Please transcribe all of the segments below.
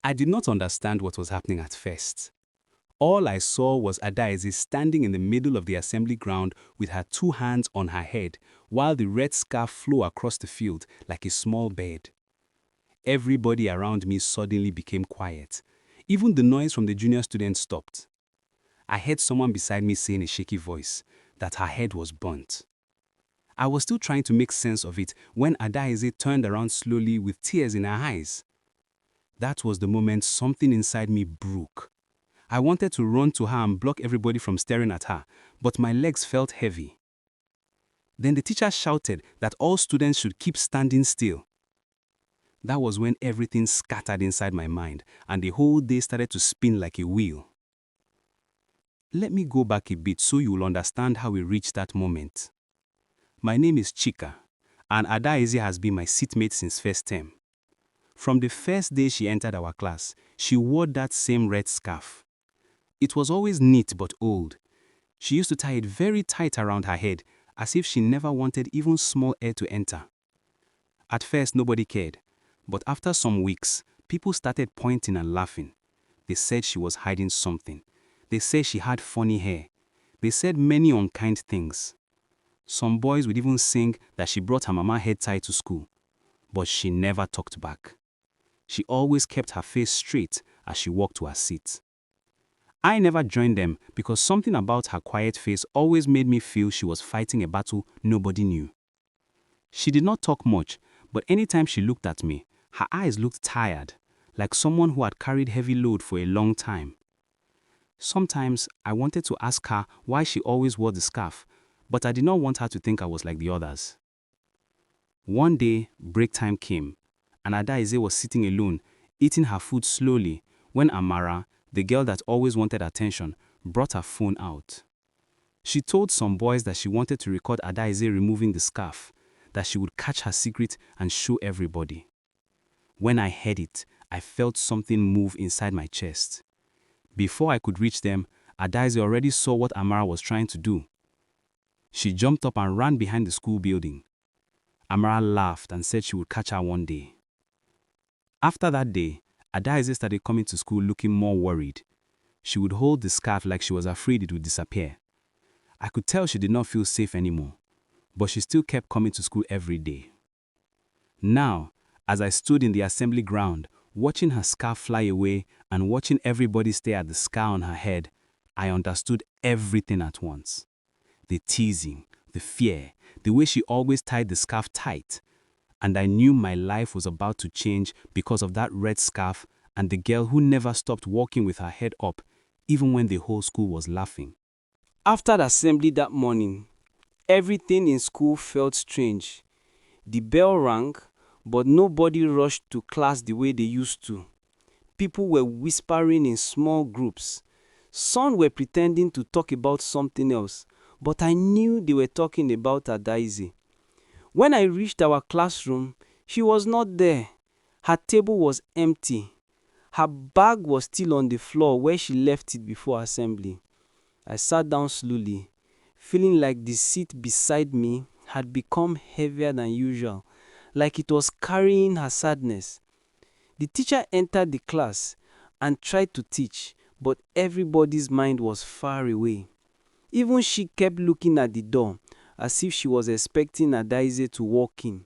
I did not understand what was happening at first. All I saw was Adaeze standing in the middle of the assembly ground with her two hands on her head while the red scarf flew across the field like a small bird. Everybody around me suddenly became quiet. Even the noise from the junior students stopped. I heard someone beside me say in a shaky voice that her head was burnt. I was still trying to make sense of it when Adaeze turned around slowly with tears in her eyes. That was the moment something inside me broke. I wanted to run to her and block everybody from staring at her, but my legs felt heavy. Then the teacher shouted that all students should keep standing still. That was when everything scattered inside my mind and the whole day started to spin like a wheel. Let me go back a bit so you will understand how we reached that moment. My name is Chika, and Adaeze has been my seatmate since first term. From the first day she entered our class, she wore that same red scarf. It was always neat but old. She used to tie it very tight around her head, as if she never wanted even small air to enter. At first, nobody cared, but after some weeks, people started pointing and laughing. They said she was hiding something. They said she had funny hair. They said many unkind things. Some boys would even sing that she brought her mama head tie to school, but she never talked back. She always kept her face straight as she walked to her seat. I never joined them because something about her quiet face always made me feel she was fighting a battle nobody knew. She did not talk much, but anytime she looked at me, her eyes looked tired, like someone who had carried heavy load for a long time. Sometimes I wanted to ask her why she always wore the scarf, but I did not want her to think I was like the others. One day, break time came, and Adaeze was sitting alone, eating her food slowly, when Amara, the girl that always wanted attention, brought her phone out. She told some boys that she wanted to record Adaeze removing the scarf, that she would catch her secret and show everybody. When I heard it, I felt something move inside my chest. Before I could reach them, Adaeze already saw what Amara was trying to do. She jumped up and ran behind the school building. Amara laughed and said she would catch her one day. After that day, Adaeze started coming to school looking more worried. She would hold the scarf like she was afraid it would disappear. I could tell she did not feel safe anymore, but she still kept coming to school every day. Now, as I stood in the assembly ground, watching her scarf fly away and watching everybody stare at the scar on her head, I understood everything at once. The teasing, the fear, the way she always tied the scarf tight. And I knew my life was about to change because of that red scarf and the girl who never stopped walking with her head up, even when the whole school was laughing. After the assembly that morning, everything in school felt strange. The bell rang, but nobody rushed to class the way they used to. People were whispering in small groups. Some were pretending to talk about something else, but I knew they were talking about Adaeze. When I reached our classroom, she was not there. Her table was empty. Her bag was still on the floor where she left it before assembly. I sat down slowly, feeling like the seat beside me had become heavier than usual, like it was carrying her sadness. The teacher entered the class and tried to teach, but everybody's mind was far away. Even she kept looking at the door, as if she was expecting Adaeze to walk in.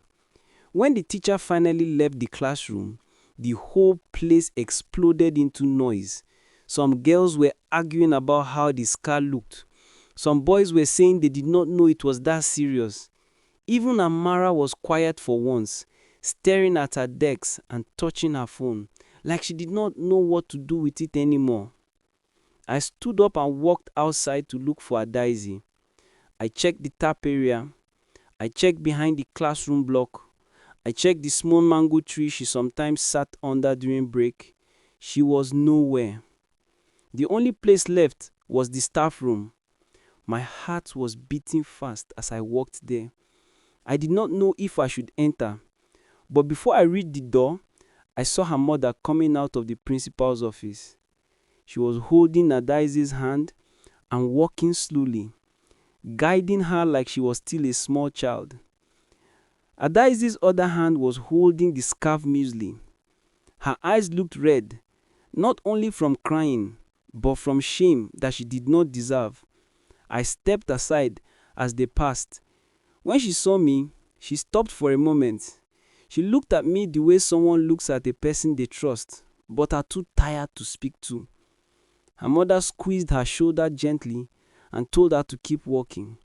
When the teacher finally left the classroom, the whole place exploded into noise. Some girls were arguing about how the scar looked. Some boys were saying they did not know it was that serious. Even Amara was quiet for once, staring at her desk and touching her phone, like she did not know what to do with it anymore. I stood up and walked outside to look for Adaeze. I checked the tap area. I checked behind the classroom block. I checked the small mango tree she sometimes sat under during break. She was nowhere. The only place left was the staff room. My heart was beating fast as I walked there. I did not know if I should enter, but before I reached the door, I saw her mother coming out of the principal's office. She was holding Adaeze's hand and walking slowly, guiding her like she was still a small child. Adaeze's other hand was holding the scarf muesli. Her eyes looked red, not only from crying, but from shame that she did not deserve. I stepped aside as they passed. When she saw me, she stopped for a moment. She looked at me the way someone looks at a person they trust, but are too tired to speak to. Her mother squeezed her shoulder gently and told her to keep walking.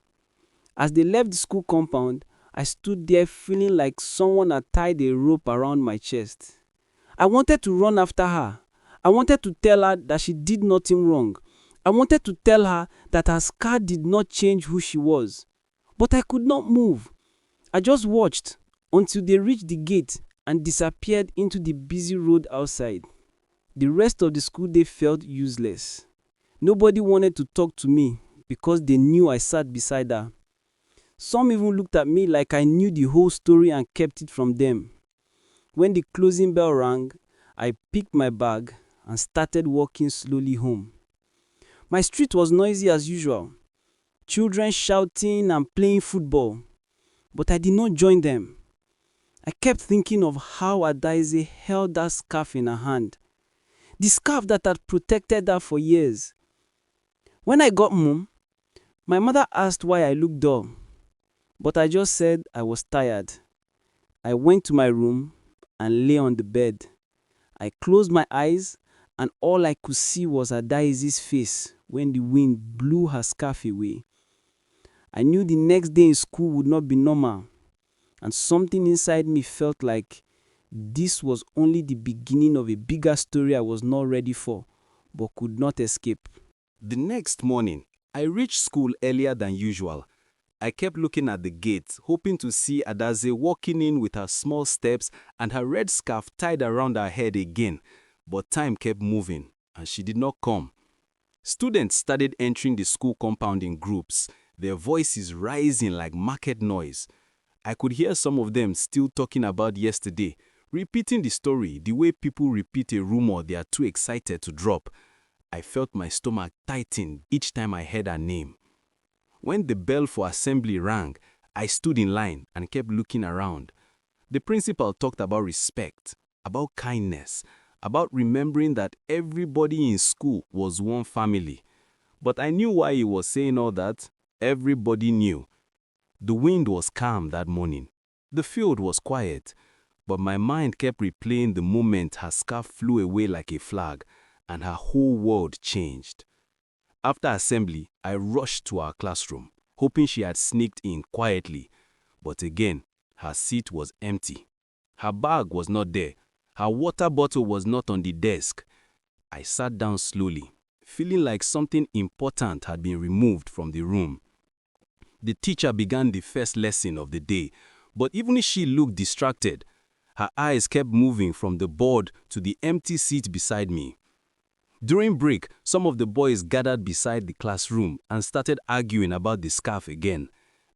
As they left the school compound, I stood there feeling like someone had tied a rope around my chest. I wanted to run after her. I wanted to tell her that she did nothing wrong. I wanted to tell her that her scar did not change who she was. But I could not move. I just watched until they reached the gate and disappeared into the busy road outside. The rest of the school day felt useless. Nobody wanted to talk to me because they knew I sat beside her. Some even looked at me like I knew the whole story and kept it from them. When the closing bell rang, I picked my bag and started walking slowly home. My street was noisy as usual. Children shouting and playing football. But I did not join them. I kept thinking of how Adaeze held that scarf in her hand. The scarf that had protected her for years. When I got home, my mother asked why I looked dull. But I just said I was tired. I went to my room and lay on the bed. I closed my eyes and all I could see was Adaeze's face when the wind blew her scarf away. I knew the next day in school would not be normal, and something inside me felt like this was only the beginning of a bigger story I was not ready for, but could not escape. The next morning, I reached school earlier than usual. I kept looking at the gate, hoping to see Adaeze walking in with her small steps and her red scarf tied around her head again. But time kept moving, and she did not come. Students started entering the school compound in groups, their voices rising like market noise. I could hear some of them still talking about yesterday, repeating the story the way people repeat a rumor they are too excited to drop. I felt my stomach tighten each time I heard her name. When the bell for assembly rang, I stood in line and kept looking around. The principal talked about respect, about kindness, about remembering that everybody in school was one family. But I knew why he was saying all that. Everybody knew. The wind was calm that morning. The field was quiet. But my mind kept replaying the moment her scarf flew away like a flag and her whole world changed. After assembly, I rushed to our classroom, hoping she had sneaked in quietly. But again, her seat was empty. Her bag was not there. Her water bottle was not on the desk. I sat down slowly, feeling like something important had been removed from the room. The teacher began the first lesson of the day, but even if she looked distracted, her eyes kept moving from the board to the empty seat beside me. During break, some of the boys gathered beside the classroom and started arguing about the scarf again.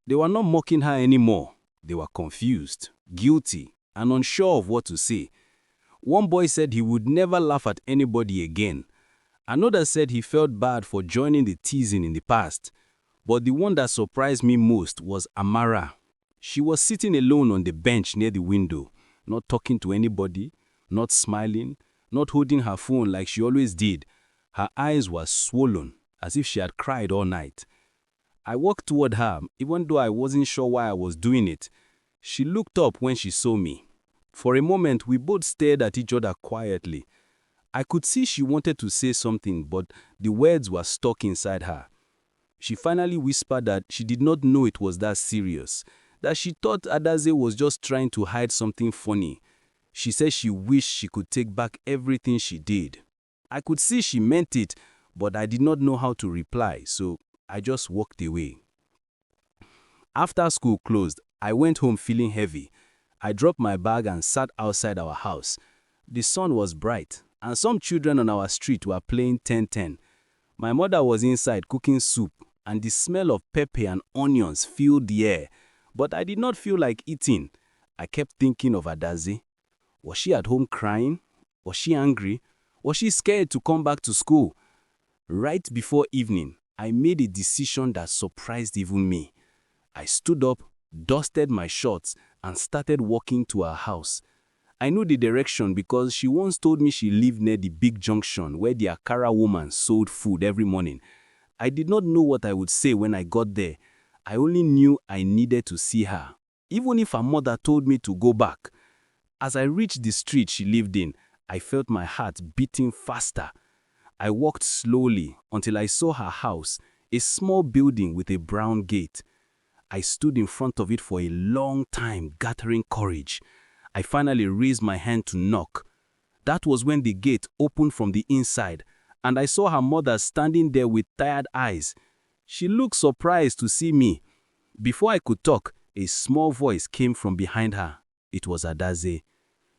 They were not mocking her anymore. They were confused, guilty, and unsure of what to say. One boy said he would never laugh at anybody again. Another said he felt bad for joining the teasing in the past. But the one that surprised me most was Amara. She was sitting alone on the bench near the window, not talking to anybody, not smiling, not holding her phone like she always did. Her eyes were swollen, as if she had cried all night. I walked toward her, even though I wasn't sure why I was doing it. She looked up when she saw me. For a moment, we both stared at each other quietly. I could see she wanted to say something, but the words were stuck inside her. She finally whispered that she did not know it was that serious, that she thought Adaeze was just trying to hide something funny. She said she wished she could take back everything she did. I could see she meant it, but I did not know how to reply, so I just walked away. After school closed, I went home feeling heavy. I dropped my bag and sat outside our house. The sun was bright, and some children on our street were playing 10-10. My mother was inside cooking soup, and the smell of pepper and onions filled the air. But I did not feel like eating. I kept thinking of Adaeze. Was she at home crying? Was she angry? Was she scared to come back to school? Right before evening, I made a decision that surprised even me. I stood up, dusted my shorts, and started walking to our house. I knew the direction because she once told me she lived near the big junction where the Akara woman sold food every morning. I did not know what I would say when I got there. I only knew I needed to see her, even if her mother told me to go back. As I reached the street she lived in, I felt my heart beating faster. I walked slowly until I saw her house, a small building with a brown gate. I stood in front of it for a long time, gathering courage. I finally raised my hand to knock. That was when the gate opened from the inside, and I saw her mother standing there with tired eyes. She looked surprised to see me. Before I could talk, a small voice came from behind her. It was Adaze.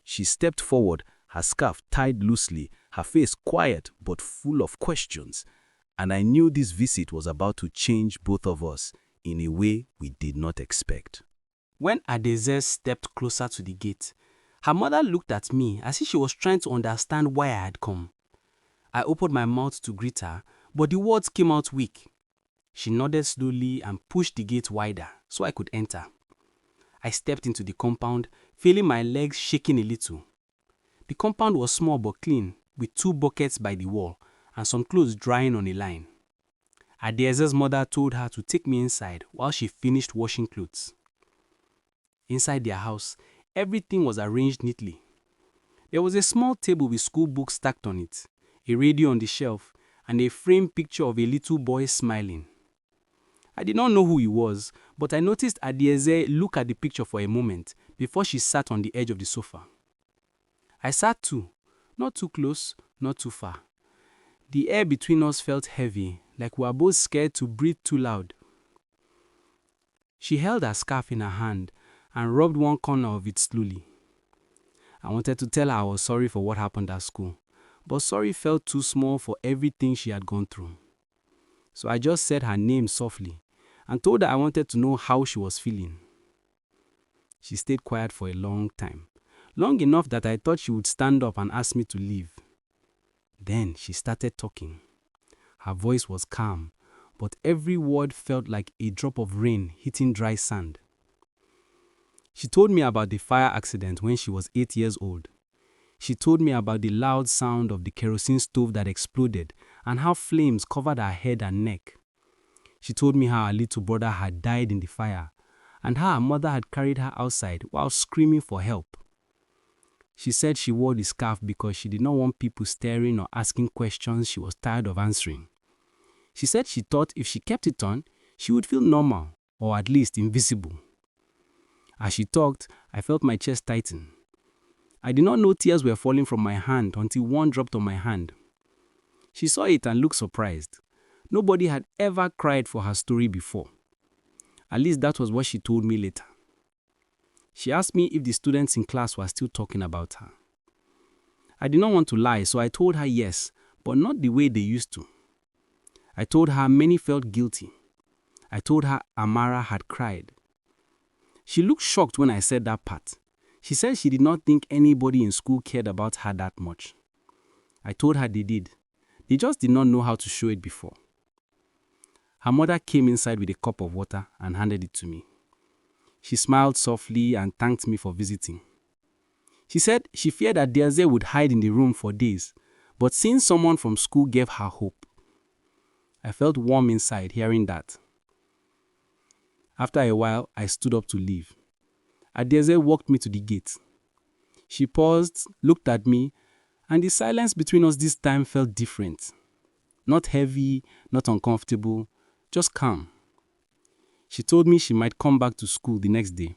She stepped forward, her scarf tied loosely, her face quiet but full of questions. And I knew this visit was about to change both of us in a way we did not expect. When Adeze stepped closer to the gate, her mother looked at me as if she was trying to understand why I had come. I opened my mouth to greet her, but the words came out weak. She nodded slowly and pushed the gate wider so I could enter. I stepped into the compound, feeling my legs shaking a little. The compound was small but clean, with 2 buckets by the wall and some clothes drying on a line. Adeze's mother told her to take me inside while she finished washing clothes. Inside their house, everything was arranged neatly. There was a small table with school books stacked on it, a radio on the shelf, and a framed picture of a little boy smiling. I did not know who he was, but I noticed Adeze look at the picture for a moment before she sat on the edge of the sofa. I sat too, not too close, not too far. The air between us felt heavy, like we were both scared to breathe too loud. She held her scarf in her hand and rubbed one corner of it slowly. I wanted to tell her I was sorry for what happened at school, but sorry felt too small for everything she had gone through. So I just said her name softly and told her I wanted to know how she was feeling. She stayed quiet for a long time, long enough that I thought she would stand up and ask me to leave. Then she started talking. Her voice was calm, but every word felt like a drop of rain hitting dry sand. She told me about the fire accident when she was 8 years old. She told me about the loud sound of the kerosene stove that exploded and how flames covered her head and neck. She told me how her little brother had died in the fire and how her mother had carried her outside while screaming for help. She said she wore the scarf because she did not want people staring or asking questions she was tired of answering. She said she thought if she kept it on, she would feel normal, or at least invisible. As she talked, I felt my chest tighten. I did not know tears were falling from my hand until one dropped on my hand. She saw it and looked surprised. Nobody had ever cried for her story before. At least that was what she told me later. She asked me if the students in class were still talking about her. I did not want to lie, so I told her yes, but not the way they used to. I told her many felt guilty. I told her Amara had cried. She looked shocked when I said that part. She said she did not think anybody in school cared about her that much. I told her they did. They just did not know how to show it before. Her mother came inside with a cup of water and handed it to me. She smiled softly and thanked me for visiting. She said she feared that Diaze would hide in the room for days, but seeing someone from school gave her hope. I felt warm inside hearing that. After a while, I stood up to leave. Adeze walked me to the gate. She paused, looked at me, and the silence between us this time felt different. Not heavy, not uncomfortable, just calm. She told me she might come back to school the next day,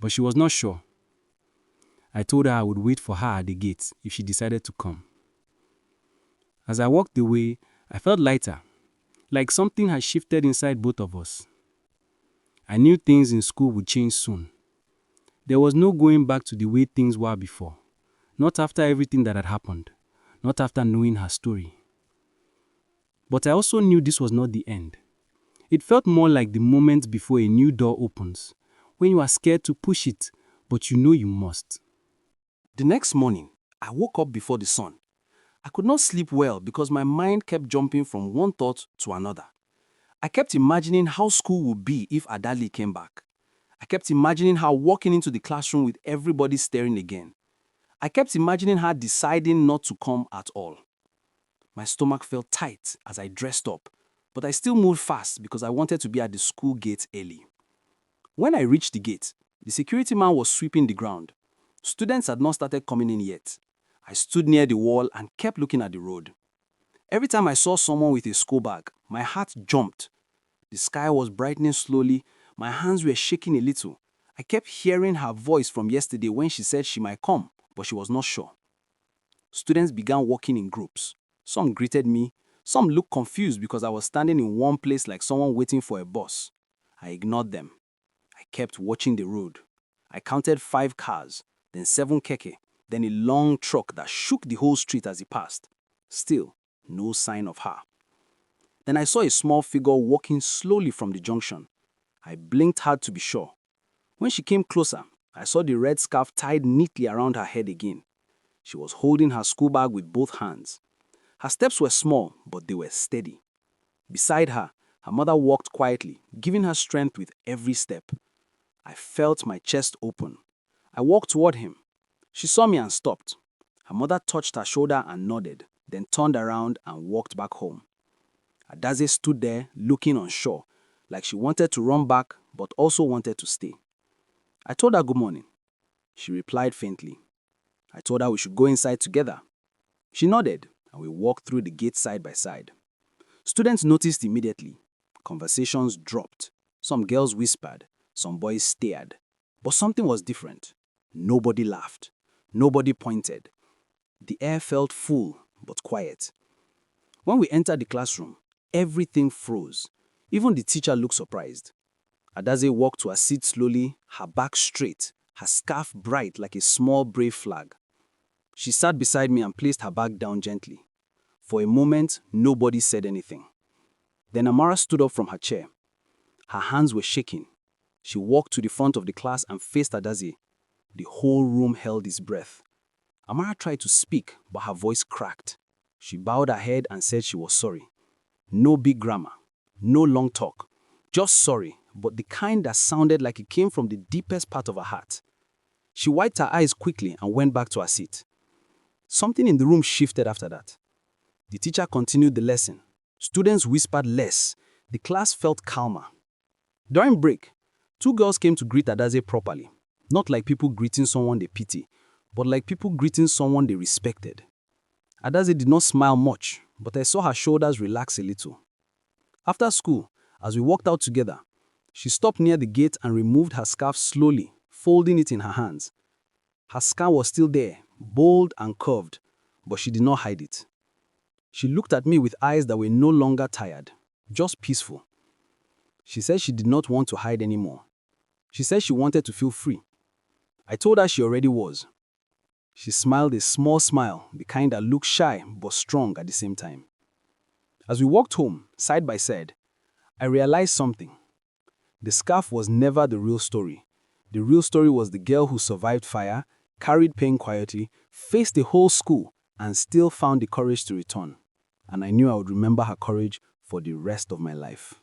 but she was not sure. I told her I would wait for her at the gate if she decided to come. As I walked away, I felt lighter, like something had shifted inside both of us. I knew things in school would change soon. There was no going back to the way things were before. Not after everything that had happened. Not after knowing her story. But I also knew this was not the end. It felt more like the moment before a new door opens, when you are scared to push it, but you know you must. The next morning, I woke up before the sun. I could not sleep well because my mind kept jumping from one thought to another. I kept imagining how school would be if Adali came back. I kept imagining how walking into the classroom with everybody staring again. I kept imagining her deciding not to come at all. My stomach felt tight as I dressed up, but I still moved fast because I wanted to be at the school gate early. When I reached the gate, the security man was sweeping the ground. Students had not started coming in yet. I stood near the wall and kept looking at the road. Every time I saw someone with a school bag, my heart jumped. The sky was brightening slowly. My hands were shaking a little. I kept hearing her voice from yesterday when she said she might come, but she was not sure. Students began walking in groups. Some greeted me. Some looked confused because I was standing in one place like someone waiting for a bus. I ignored them. I kept watching the road. I counted 5 cars, then 7 keke, then a long truck that shook the whole street as it passed. Still, no sign of her. Then I saw a small figure walking slowly from the junction. I blinked hard to be sure. When she came closer, I saw the red scarf tied neatly around her head again. She was holding her school bag with both hands. Her steps were small, but they were steady. Beside her, her mother walked quietly, giving her strength with every step. I felt my chest open. I walked toward him. She saw me and stopped. Her mother touched her shoulder and nodded, then turned around and walked back home. Adaze stood there, looking unsure, like she wanted to run back, but also wanted to stay. I told her good morning. She replied faintly. I told her we should go inside together. She nodded, and we walked through the gate side by side. Students noticed immediately. Conversations dropped. Some girls whispered. Some boys stared. But something was different. Nobody laughed. Nobody pointed. The air felt full, but quiet. When we entered the classroom, everything froze. Even the teacher looked surprised. Adaze walked to her seat slowly, her back straight, her scarf bright like a small brave flag. She sat beside me and placed her bag down gently. For a moment, nobody said anything. Then Amara stood up from her chair. Her hands were shaking. She walked to the front of the class and faced Adaze. The whole room held its breath. Amara tried to speak, but her voice cracked. She bowed her head and said she was sorry. No big grammar, no long talk, just sorry, but the kind that sounded like it came from the deepest part of her heart. She wiped her eyes quickly and went back to her seat. Something in the room shifted after that. The teacher continued the lesson. Students whispered less. The class felt calmer. During break, 2 girls came to greet Adaze properly, not like people greeting someone they pity, but like people greeting someone they respected. Adaze did not smile much, but I saw her shoulders relax a little. After school, as we walked out together, she stopped near the gate and removed her scarf slowly, folding it in her hands. Her scar was still there, bold and curved, but she did not hide it. She looked at me with eyes that were no longer tired, just peaceful. She said she did not want to hide anymore. She said she wanted to feel free. I told her she already was. She smiled a small smile, the kind that looked shy but strong at the same time. As we walked home, side by side, I realized something. The scarf was never the real story. The real story was the girl who survived fire, carried pain quietly, faced the whole school, and still found the courage to return. And I knew I would remember her courage for the rest of my life.